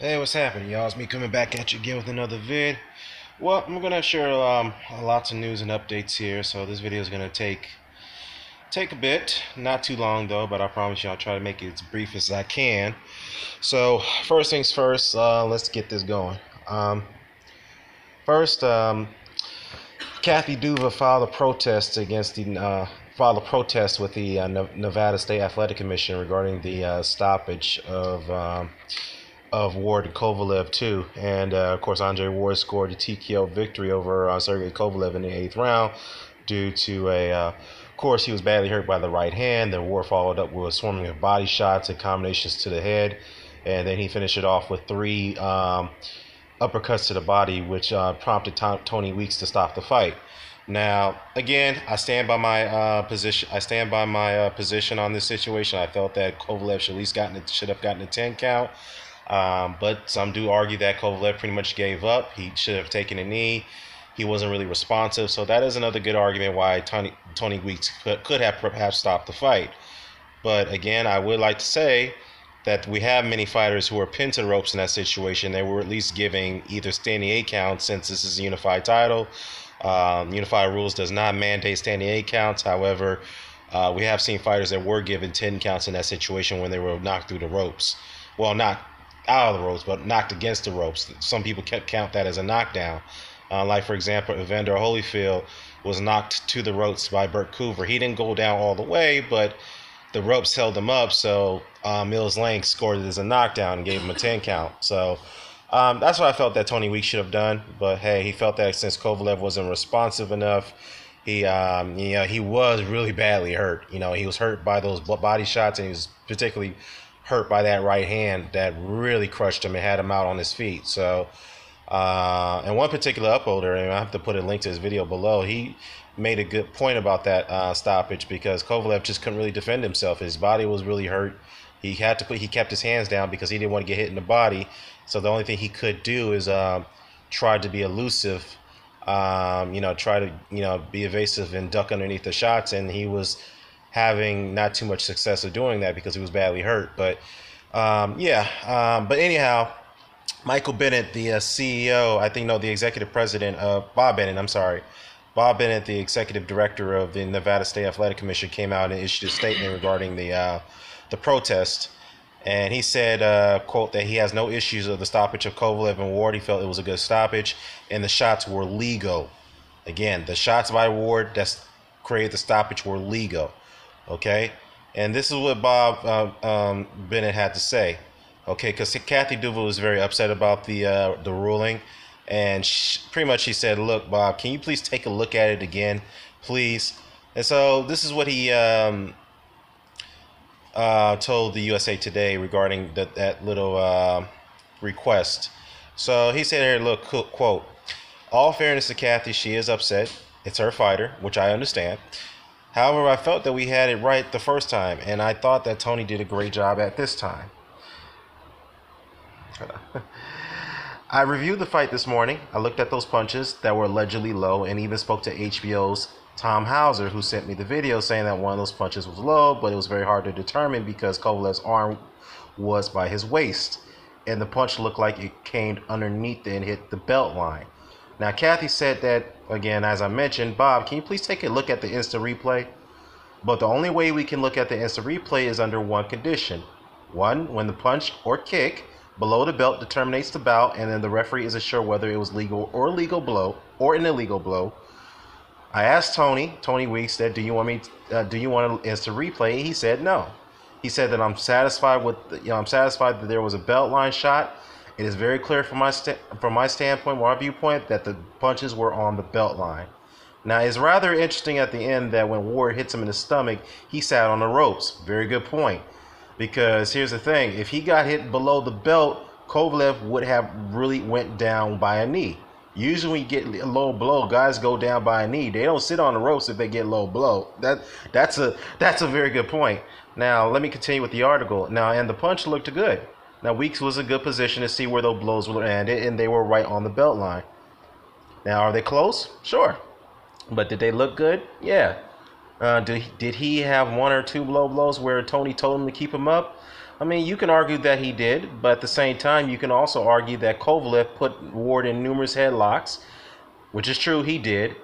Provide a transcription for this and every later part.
Hey, what's happening, y'all? It's me coming back at you again with another vid. Well, I'm gonna share lots of news and updates here. So this video is gonna take a bit, not too long though, but I promise you I'll try to make it as brief as I can. So first things first, let's get this going. First, Kathy Duva filed a protest with the Nevada State Athletic Commission regarding the stoppage of Ward and Kovalev too, and of course Andre Ward scored a TKO victory over Sergey Kovalev in the 8th round due to of course he was badly hurt by the right hand. Then Ward followed up with a swarming of body shots and combinations to the head, and then he finished it off with three uppercuts to the body, which prompted Tony Weeks to stop the fight. Now, again, I stand by my position. I stand by my position on this situation. I felt that Kovalev should have gotten a 10 count. But some do argue that Kovalev pretty much gave up. He should have taken a knee. He wasn't really responsive. So that is another good argument why Tony Weeks could have perhaps stopped the fight. But again, I would like to say that we have many fighters who are pinned to the ropes in that situation. They were at least giving either standing 8 counts, since this is a unified title. Unified rules does not mandate standing 8 counts. However, we have seen fighters that were given 10 counts in that situation when they were knocked through the ropes. Well, not out of the ropes, but knocked against the ropes. Some people count that as a knockdown. Like, for example, Evander Holyfield was knocked to the ropes by Burt Coover. He didn't go down all the way, but the ropes held him up, so Mills Lane scored it as a knockdown and gave him a 10 count. So that's what I felt that Tony Weeks should have done. But hey, he felt that since Kovalev wasn't responsive enough, he was really badly hurt. He was hurt by those body shots, and he was particularly hurt by that right hand that really crushed him and had him out on his feet. So, and one particular uploader, and I have to put a link to his video below, he made a good point about that stoppage, because Kovalev just couldn't really defend himself. His body was really hurt. He kept his hands down because he didn't want to get hit in the body. So the only thing he could do is try to be elusive, try to be evasive and duck underneath the shots, and he was having not too much success of doing that because he was badly hurt. But but anyhow, Michael Bennett, the the executive president of Bob Bennett, the executive director of the Nevada State Athletic Commission, came out and issued a statement regarding the protest. And he said, quote, that he has no issues with the stoppage of Kovalev and Ward. He felt it was a good stoppage, and the shots were legal. Again, the shots by Ward that created the stoppage were legal. Okay, and this is what Bob Bennett had to say. Okay, because Kathy Duva was very upset about the ruling, and pretty much she said, "Look, Bob, can you please take a look at it again, please?" And so this is what he told the USA Today regarding that little request. So he said here, "Look, quote, all fairness to Kathy, she is upset. It's her fighter, which I understand. However, I felt that we had it right the first time, and I thought that Tony did a great job at this time. I reviewed the fight this morning. I looked at those punches that were allegedly low, and even spoke to HBO's Tom Hauser, who sent me the video saying that one of those punches was low, but it was very hard to determine because Kovalev's arm was by his waist, and the punch looked like it came underneath it and hit the belt line." Now, Kathy said that, again, as I mentioned, "Bob, can you please take a look at the instant replay? But the only way we can look at the instant replay is under one condition. One, when the punch or kick below the belt determinates the bout, and then the referee isn't sure whether it was legal or illegal blow or an illegal blow. I asked Tony Weeks, that do you want an instant replay? He said no. He said that I'm satisfied that there was a belt line shot. It is very clear from my standpoint, my viewpoint, that the punches were on the belt line. Now, it's rather interesting at the end that when Ward hits him in the stomach, he sat on the ropes. Very good point. Because here's the thing. If he got hit below the belt, Kovalev would have really went down by a knee. Usually when you get a low blow, guys go down by a knee. They don't sit on the ropes if they get low blow. That's a very good point. Now, let me continue with the article. Now, and the punch looked good. Now, Weeks was in a good position to see where those blows would land, and they were right on the belt line. Now, are they close? Sure. But did they look good? Yeah. Did he have one or two low blows where Tony told him to keep him up? I mean, you can argue that he did, but at the same time, you can also argue that Kovalev put Ward in numerous headlocks, which is true, he did.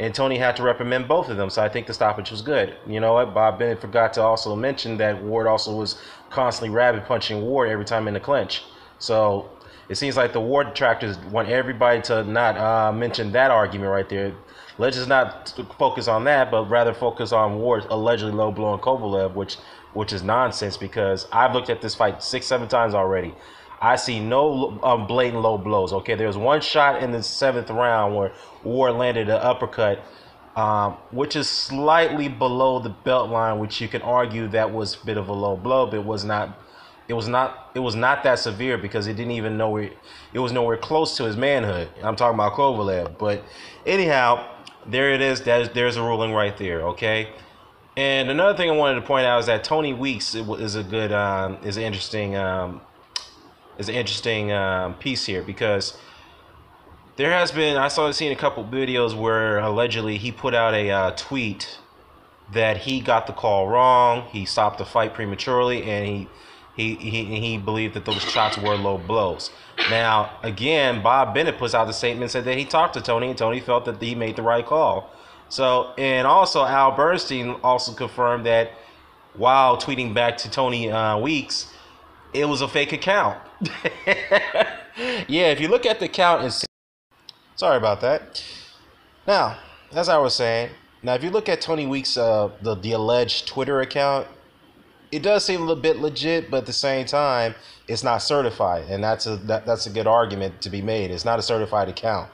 And Tony had to reprimand both of them, so I think the stoppage was good. You know what? Bob Bennett forgot to also mention that Ward also was constantly rabbit punching Ward every time in the clinch. So it seems like the Ward detractors want everybody to not mention that argument right there. Let's just not focus on that, but rather focus on Ward allegedly low blowing Kovalev, which is nonsense because I've looked at this fight 6-7 times already. I see no blatant low blows. Okay, there's one shot in the 7th round where Ward landed an uppercut, which is slightly below the belt line, which you can argue that was a bit of a low blow, but it was not. It was not that severe because it didn't even know it was nowhere close to his manhood. I'm talking about Kovalev. But anyhow, there it is. There's a ruling right there. Okay. And another thing I wanted to point out is that Tony Weeks is a good, is an interesting piece here because there has been, I seen a couple videos where allegedly he put out a tweet that he got the call wrong, he stopped the fight prematurely, and he believed that those shots were low blows. Now, again, Bob Bennett puts out the statement and said that he talked to Tony, and Tony felt that he made the right call. So, and also Al Bernstein also confirmed that while tweeting back to Tony Weeks, it was a fake account. Yeah, if you look at the account, it's... Sorry about that. Now, as I was saying, now if you look at Tony Weeks' the alleged Twitter account, it does seem a little bit legit, but at the same time, it's not certified, and that's a good argument to be made. It's not a certified account.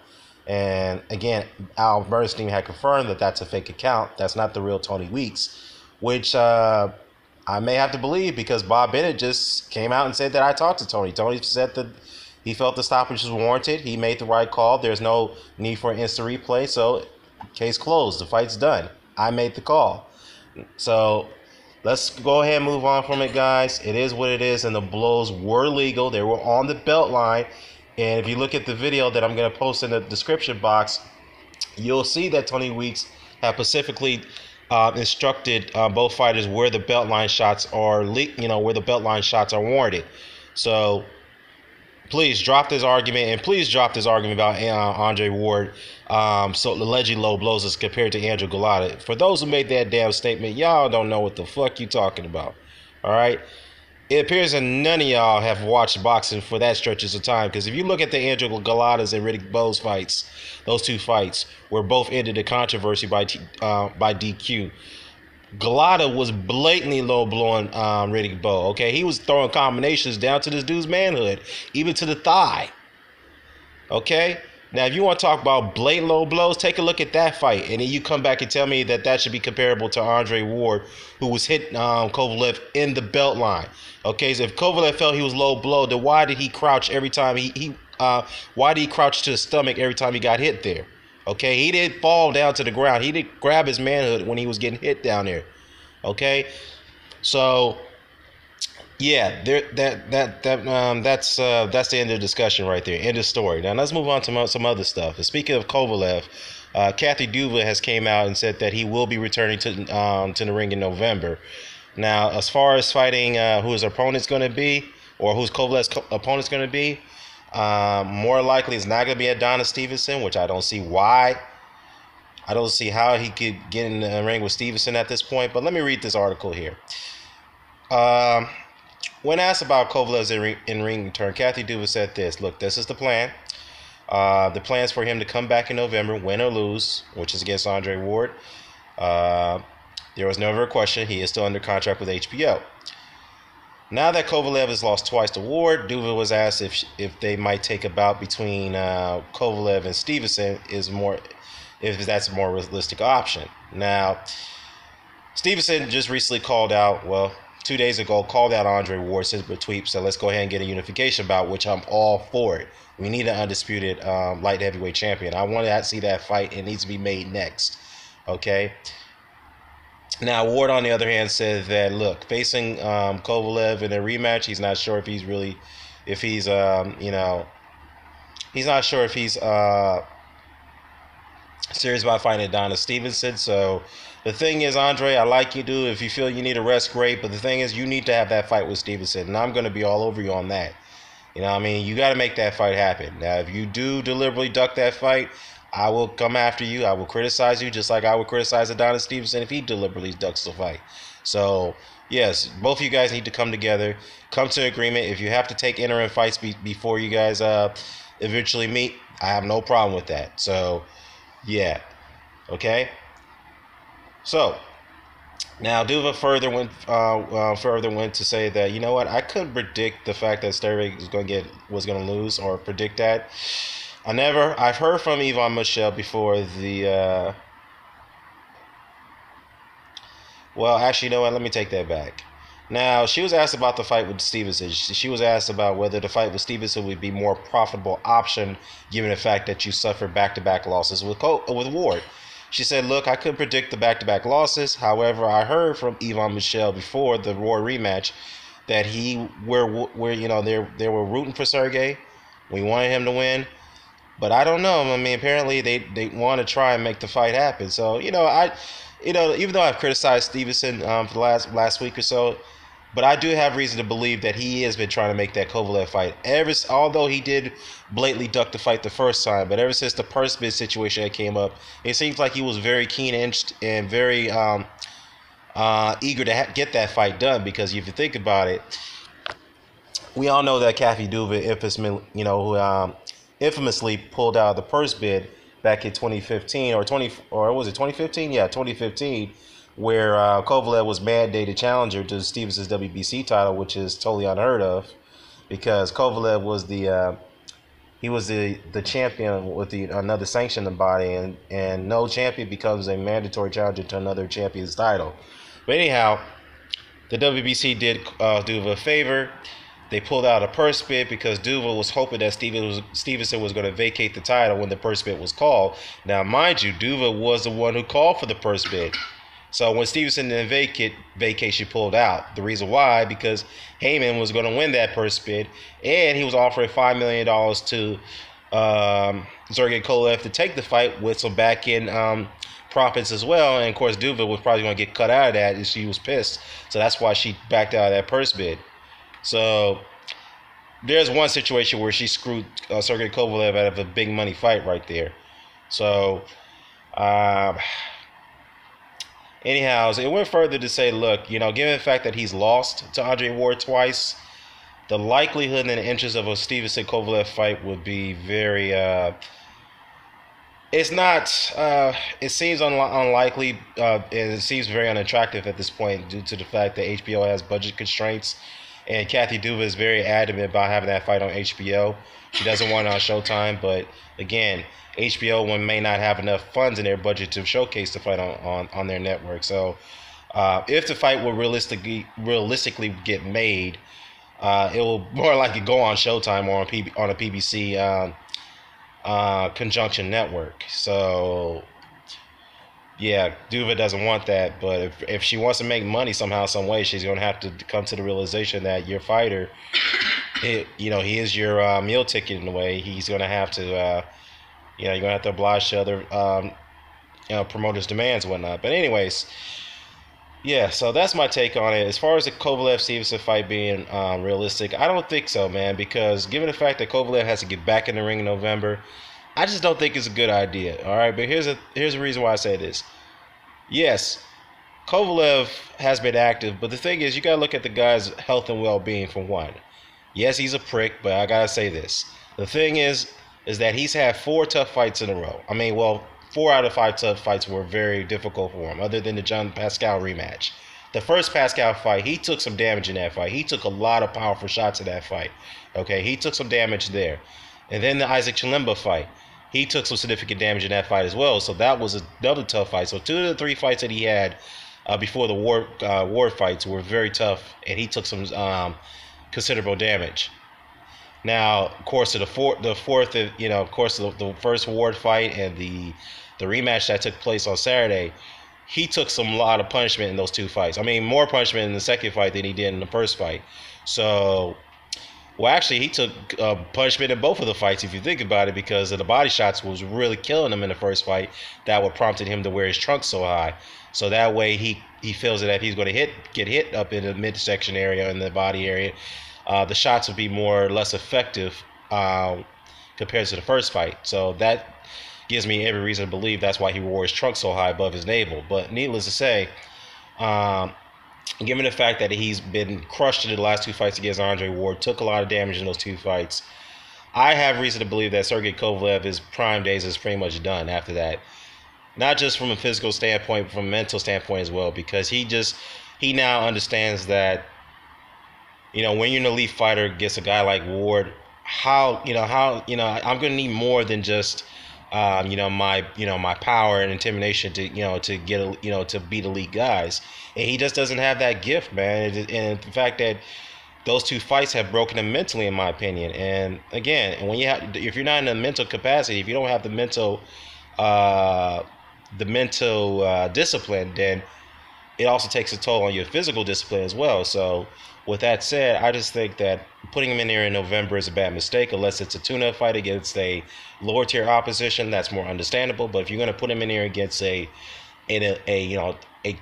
And again, Al Bernstein had confirmed that that's a fake account. That's not the real Tony Weeks, which I may have to believe because Bob Bennett just came out and said that I talked to Tony. Tony said that he felt the stoppage was warranted. He made the right call. There's no need for an instant replay. So case closed. The fight's done. I made the call. So let's go ahead and move on from it, guys. It is what it is, and the blows were legal. They were on the belt line. And if you look at the video that I'm going to post in the description box, you'll see that Tony Weeks have specifically instructed both fighters where the belt line shots are, where the belt line shots are warranted. So please drop this argument, and please drop this argument about Andre Ward. So allegedly low blows as compared to Andrew Golota. For those who made that damn statement, y'all don't know what the fuck you talking about. All right. It appears that none of y'all have watched boxing for that stretches of time. Because if you look at the Andrew Golotas and Riddick Bowe's fights, those two fights were both ended in controversy by DQ. Golota was blatantly low blowing Riddick Bowe. Okay, he was throwing combinations down to this dude's manhood, even to the thigh. Okay. Now, if you want to talk about blatant low blows, take a look at that fight, and then you come back and tell me that that should be comparable to Andre Ward, who was hitting Kovalev in the belt line. Okay, so if Kovalev felt he was low blow, then why did he crouch every time why did he crouch to his stomach every time he got hit there? Okay, he didn't fall down to the ground. He didn't grab his manhood when he was getting hit down there. Okay, so yeah, that's the end of the discussion right there. End of story. Now let's move on to some other stuff. Speaking of Kovalev, Kathy Duva has came out and said that he will be returning to the ring in November. Now, as far as fighting who his opponent's going to be, or who's Kovalev's opponent's going to be, more likely it's not going to be Adonis Stevenson, which I don't see why. I don't see how he could get in the ring with Stevenson at this point. But let me read this article here. When asked about Kovalev's in-ring return, Kathy Duva said this: "Look, this is the plan. The plan is for him to come back in November, win or lose, which is against Andre Ward. There was never a question. He is still under contract with HBO. Now that Kovalev has lost twice to Ward, Duva was asked if they might take a bout between Kovalev and Stevenson if that's a more realistic option. Now, Stevenson just recently called out, 2 days ago, called out Andre Ward, sent a tweet, said, let's go ahead and get a unification bout, which I'm all for it. We need an undisputed light heavyweight champion. I want to see that fight. It needs to be made next. Okay? Now, Ward, on the other hand, said that, look, facing Kovalev in a rematch, he's not sure if he's serious about fighting Adonis Stevenson. So the thing is, Andre, I like you, dude. If you feel you need a rest, great. But the thing is, you need to have that fight with Stevenson, and I'm going to be all over you on that. You know what I mean? You got to make that fight happen. Now, if you do deliberately duck that fight, I will come after you. I will criticize you just like I would criticize Adonis Stevenson if he deliberately ducks the fight. So, yes, both of you guys need to come together, come to an agreement. If you have to take interim fights before you guys eventually meet, I have no problem with that. So, yeah. Okay? So, now, Duva further went to say that, you know what, I couldn't predict the fact that Sterling was going to lose, or predict that. I've heard from Yvonne Michelle before well, actually, you know what, let me take that back. Now, she was asked about the fight with Stevenson. She was asked about whether the fight with Stevenson would be more profitable option given the fact that you suffered back-to-back losses with Ward. She said, look, I couldn't predict the back-to-back losses. However, I heard from Yvonne Michelle before the Ward rematch that they were rooting for Sergey. We wanted him to win. But I don't know. I mean, apparently they want to try and make the fight happen. So, even though I've criticized Stevenson for the last week or so, but I do have reason to believe that he has been trying to make that Kovalev fight. Although he did blatantly duck the fight the first time, but ever since the purse bid situation that came up, it seems like he was very keen and very eager to get that fight done. Because if you think about it, we all know that Kathy Duva infamously pulled out of the purse bid back in 2015 or was it 2015? Yeah, 2015. Where Kovalev was mandated challenger to Stevenson's WBC title, which is totally unheard of, because Kovalev was the champion with another sanctioning body, and no champion becomes a mandatory challenger to another champion's title. But anyhow, the WBC did Duva a favor. They pulled out a purse bid because Duva was hoping that Stevenson was going to vacate the title when the purse bid was called. Now, mind you, Duva was the one who called for the purse bid. So when Stevenson didn't vacate, she pulled out. The reason why, because Heyman was going to win that purse bid, and he was offering $5 million to Sergey Kovalev to take the fight with some back-end profits as well. And of course, Duva was probably going to get cut out of that, and she was pissed. So that's why she backed out of that purse bid. So there's one situation where she screwed Sergey Kovalev out of a big money fight right there. So anyhow, it went further to say, look, given the fact that he's lost to Andre Ward twice, the likelihood and the interest of a Stevenson-Kovalev fight would be very, it's not, it seems unlikely, and it seems very unattractive at this point due to the fact that HBO has budget constraints, and Kathy Duva is very adamant about having that fight on HBO. She doesn't want it on Showtime, but again, HBO may not have enough funds in their budget to showcase the fight on their network. So if the fight will realistically get made, it will more likely go on Showtime or on a PBC conjunction network. So yeah, Duva doesn't want that, but if she wants to make money somehow, some way, she's going to have to come to the realization that your fighter, he is your meal ticket in a way. He's going to have to you're going to have to oblige to other promoters' demands and whatnot. But anyways, yeah, so that's my take on it. As far as the Kovalev-Stevenson fight being realistic, I don't think so, man, because given the fact that Kovalev has to get back in the ring in November, I just don't think it's a good idea, all right? But here's a reason why I say this. Yes, Kovalev has been active, but the thing is, you got to look at the guy's health and well-being for one. Yes, he's a prick, but I got to say this. The thing is that he's had 4 tough fights in a row. I mean, 4 out of 5 tough fights were very difficult for him, other than the John Pascal rematch. The first Pascal fight, he took some damage in that fight. He took a lot of powerful shots in that fight. Okay, he took some damage there. And then the Isaac Chilemba fight, he took some significant damage in that fight as well. So that was another tough fight. So 2 of the 3 fights that he had before the Ward fights were very tough, and he took some considerable damage. Now, of course, the first Ward fight and the rematch that took place on Saturday, he took some lot of punishment in those 2 fights. I mean, more punishment in the second fight than he did in the first fight. So Well, actually, he took punishment in both of the fights, if you think about it, because of the body shots was really killing him in the first fight. That what prompted him to wear his trunks so high. So that way he feels that if he's going to get hit up in the midsection area in the body area, the shots would be more or less effective compared to the first fight. So that gives me every reason to believe that's why he wore his trunks so high above his navel. But needless to say, given the fact that he's been crushed in the last two fights against Andre Ward, took a lot of damage in those two fights, I have reason to believe that Sergey Kovalev, his prime days is pretty much done after that. Not just from a physical standpoint, but from a mental standpoint as well, because he now understands that, when you're an elite fighter against a guy like Ward, I'm going to need more than just my power and intimidation to get to beat elite guys, and he just doesn't have that gift, man. And the fact that those two fights have broken him mentally, in my opinion. And again, if you're not in a mental capacity, if you don't have the mental discipline, then it also takes a toll on your physical discipline as well. So with that said, I just think that putting him in there in November is a bad mistake, unless it's a tune-up fight against a lower tier opposition. That's more understandable. But if you're going to put him in there against a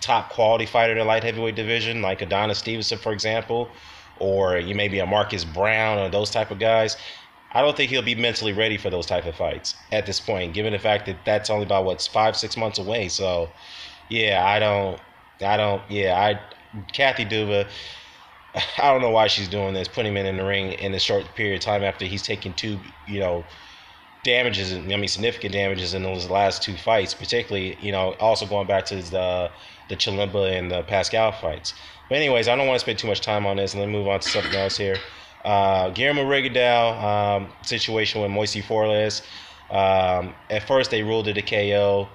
top quality fighter in the light heavyweight division, like Adonis Stevenson, for example, or you maybe a Marcus Brown or those type of guys, I don't think he'll be mentally ready for those type of fights at this point, given the fact that that's only about 5-6 months away. So yeah, Kathy Duva, I don't know why she's doing this, putting him in the ring in a short period of time after he's taken two, significant damages in those last two fights, particularly, also going back to the Chilemba and the Pascal fights. But anyways, I don't want to spend too much time on this, and let me move on to something else here. Guillermo Rigondeaux situation with Rigo-Flores. At first, they ruled it a KO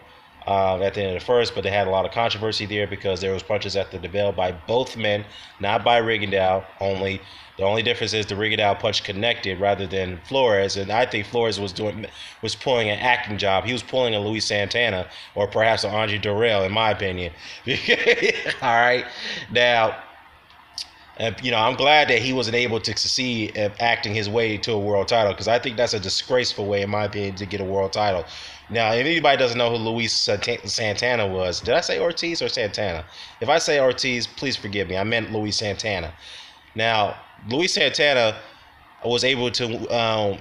at the end of the first, but they had a lot of controversy there because there was punches after the bell by both men, not by Rigondeaux only. The only difference is the Rigondeaux punch connected rather than Flores, and I think Flores was pulling an acting job. He was pulling a Luis Santana or perhaps an Andre Durrell, in my opinion. All right, now. I'm glad that he wasn't able to succeed at acting his way to a world title, because I think that's a disgraceful way, in my opinion, to get a world title. Now, if anybody doesn't know who Luis Santana was, did I say Ortiz or Santana? If I say Ortiz, please forgive me. I meant Luis Santana. Now, Luis Santana was able to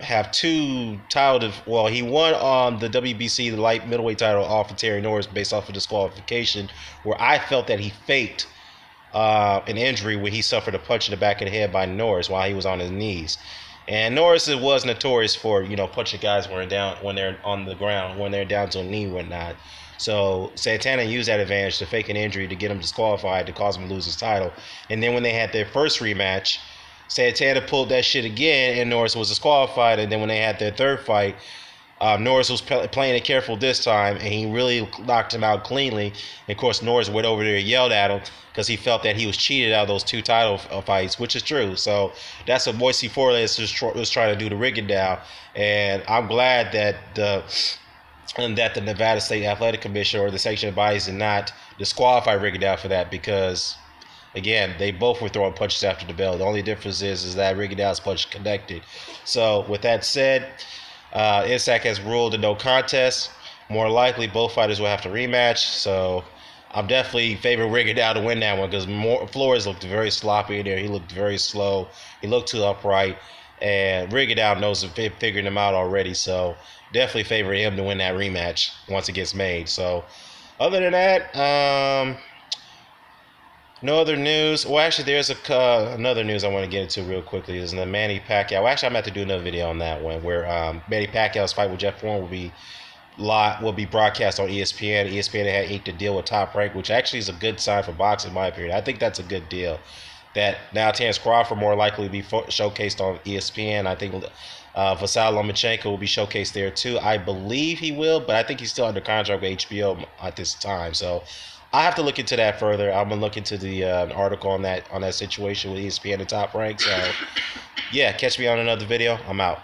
have two titles. Well, he won on the WBC, the light middleweight title, off of Terry Norris based off of disqualification, where I felt that he faked an injury when he suffered a punch in the back of the head by Norris while he was on his knees. And Norris was notorious for, punching guys when they're on the ground, when they're down to a knee and whatnot. So Santana used that advantage to fake an injury to get him disqualified, to cause him to lose his title. And then when they had their first rematch, Santana pulled that shit again, and Norris was disqualified. And then when they had their third fight, Norris was playing it careful this time, and he really knocked him out cleanly. And of course, Norris went over there and yelled at him because he felt that he was cheated out of those two title fights, which is true. So that's what Rigo-Flores was trying to do to Rigondeaux, and I'm glad that the Nevada State Athletic Commission or the sanctioning bodies did not disqualify Rigondeaux for that, because again, they both were throwing punches after the bell. The only difference is that Rigondeaux's punch connected. So with that said, NSAC has ruled a no contest. More likely, both fighters will have to rematch. So I'm definitely favoring Rigondeaux to win that one, because Flores looked very sloppy in there. He looked very slow. He looked too upright. And Rigondeaux knows figuring him out already. So definitely favor him to win that rematch once it gets made. So other than that, no other news. Well, actually, there's another news I want to get into real quickly. Is the Manny Pacquiao. Well, actually, I'm going to have to do another video on that one, where Manny Pacquiao's fight with Jeff Horn will be broadcast on ESPN. ESPN had inked a deal with Top Rank, which actually is a good sign for boxing, in my opinion. I think that's a good deal. That now Terence Crawford more likely to be showcased on ESPN. I think Vasily Lomachenko will be showcased there too. I believe he will, but I think he's still under contract with HBO at this time. So I have to look into that further. I'm gonna look into the article on that situation with ESPN and Top Rank. So yeah, catch me on another video. I'm out.